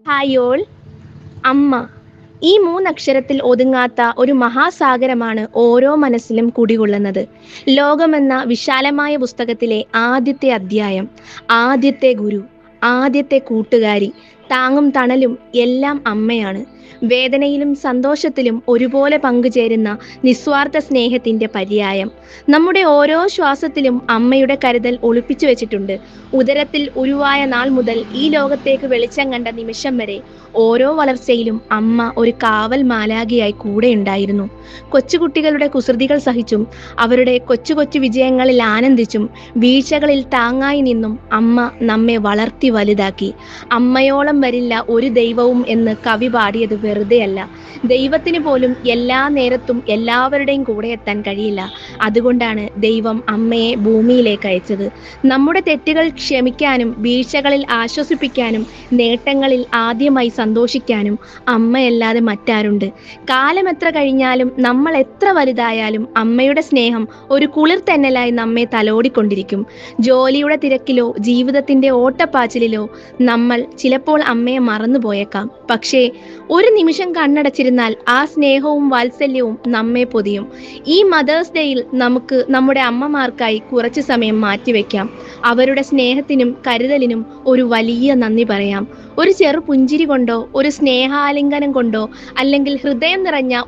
Hi all. അമ്മ. ഈ മൂന്നക്ഷരത്തിൽ ഒതുങ്ങാത്ത ഒരു മഹാസാഗരമാണ് ഓരോ മനസ്സിലും കുടികൊള്ളുന്നത്. ലോകമെന്ന വിശാലമായ പുസ്തകത്തിലെ ആദ്യത്തെ അധ്യായം, ആദ്യത്തെ ഗുരു, ആദ്യത്തെ കൂട്ടുകാരി, താങ്ങും തണലും എല്ലാം അമ്മയാണ്. വേദനയിലും സന്തോഷത്തിലും ഒരുപോലെ പങ്കുചേരുന്ന നിസ്വാർത്ഥ സ്നേഹത്തിന്റെ പര്യായം. നമ്മുടെ ഓരോ ശ്വാസത്തിലും അമ്മയുടെ കരുതൽ ഒളിപ്പിച്ചു വെച്ചിട്ടുണ്ട്. ഉദരത്തിൽ ഉരുവായ നാൾ മുതൽ ഈ ലോകത്തേക്ക് വെളിച്ചം കണ്ട നിമിഷം വരെ ഓരോ വളർച്ചയിലും അമ്മ ഒരു കാവൽ മാലാഖയായി കൂടെ ഉണ്ടായിരുന്നു. കൊച്ചുകുട്ടികളുടെ കുസൃതികൾ സഹിച്ചും അവരുടെ കൊച്ചു കൊച്ചു വിജയങ്ങളിൽ ആനന്ദിച്ചും വീഴ്ചകളിൽ താങ്ങായി നിന്നും അമ്മ നമ്മെ വളർത്തി വലുതാക്കി. അമ്മയോളം വരില്ല ഒരു ദൈവവും എന്ന് കവി പാടിയത് വെറുതെയല്ല. ദൈവത്തിന് പോലും എല്ലാ നേരത്തും എല്ലാവരുടെയും കൂടെ എത്താൻ കഴിയില്ല. അതുകൊണ്ടാണ് ദൈവം അമ്മയെ ഭൂമിയിലേക്ക് അയച്ചത്. നമ്മുടെ തെറ്റുകൾ ക്ഷമിക്കാനും വീഴ്ചകളിൽ ആശ്വസിപ്പിക്കാനും നേട്ടങ്ങളിൽ ആദ്യമായി സന്തോഷിക്കാനും അമ്മയല്ലാതെ മറ്റാരുണ്ട്? കാലം എത്ര കഴിഞ്ഞാലും നമ്മൾ എത്ര വലുതായാലും അമ്മയുടെ സ്നേഹം ഒരു കുളിർ തെന്നലായി നമ്മെ തലോടിക്കൊണ്ടിരിക്കും. ജോലിയുടെ തിരക്കിലോ ജീവിതത്തിന്റെ ഓട്ടപ്പാച്ചിലിലോ നമ്മൾ ചിലപ്പോൾ അമ്മയെ മറന്നുപോയേക്കാം. പക്ഷേ ഒരു നിമിഷം കണ്ണടച്ചിരുന്നാൽ ആ സ്നേഹവും വാത്സല്യവും നമ്മെ പൊതിയും. ഈ മദേഴ്സ് ഡേയിൽ നമുക്ക് നമ്മുടെ അമ്മമാർക്കായി കുറച്ചു സമയം മാറ്റിവെക്കാം. അവരുടെ സ്നേഹത്തിനും കരുതലിനും ഒരു വലിയ നന്ദി പറയാം. ഒരു ചെറു പുഞ്ചിരി കൊണ്ടോ ഒരു സ്നേഹാലിംഗനം കൊണ്ടോ അല്ലെങ്കിൽ ഹൃദയം നിറഞ്ഞ